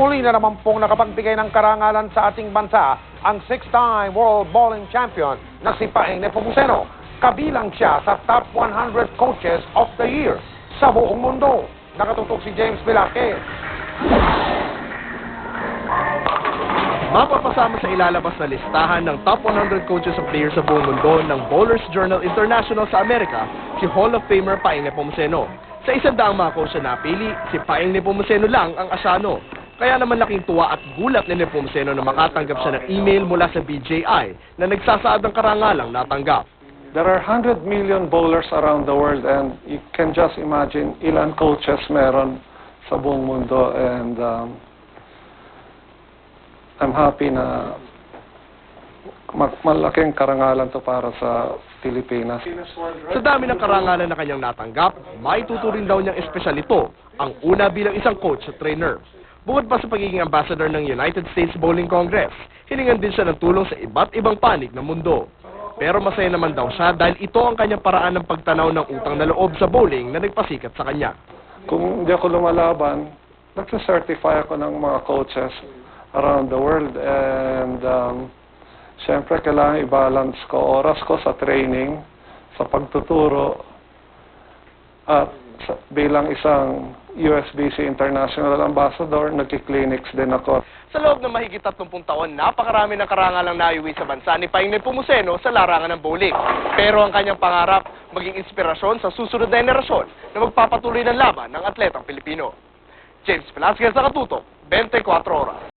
Muli na naman pong nakapagbigay ng karangalan sa ating bansa ang 6-time World Bowling Champion na si Paeng Nepomuceno. Kabilang siya sa top 100 coaches of the year sa buong mundo. Nakatutok si James Vilake. Mapapasama sa ilalabas na listahan ng top 100 coaches of the year sa buong mundo ng Bowlers Journal International sa Amerika, si Hall of Famer Paeng Nepomuceno. Sa 100 mga coach na napili, si Paeng Nepomuceno lang ang asano. Kaya naman laking tuwa at gulat ni Nepomuceno na makatanggap siya ng email mula sa BJI na nagsasaad ng karangalang natanggap. There are 100 million bowlers around the world and you can just imagine ilan coaches meron sa buong mundo, and I'm happy na malaking karangalan to para sa Pilipinas. Sa dami ng karangalan na kanyang natanggap, maituturing daw niyang espesyal ito, ang una bilang isang coach at trainer. Bukod pa sa pagiging ambassador ng United States Bowling Congress, hiningan din siya ng tulong sa iba't ibang panig ng mundo. Pero masaya naman daw siya dahil ito ang kanyang paraan ng pagtanaw ng utang na loob sa bowling na nagpasikat sa kanya. Kung hindi ako lumalaban, nagsacertify ako ng mga coaches around the world, and siyempre kailangan i-balance ko oras ko sa training, sa pagtuturo, at bilang isang USBC International Ambassador, nagki-clinics din ako. Sa loob ng mahigit 30 taon, napakarami ng karangalang naiuwi sa bansa ni Paeng Nepomuceno sa larangan ng bowling. Pero ang kanyang pangarap, maging inspirasyon sa susunod na henerasyon na magpapatuloy ng laban ng atletang Pilipino. James Velasquez, Nakatutok, 24 Oras.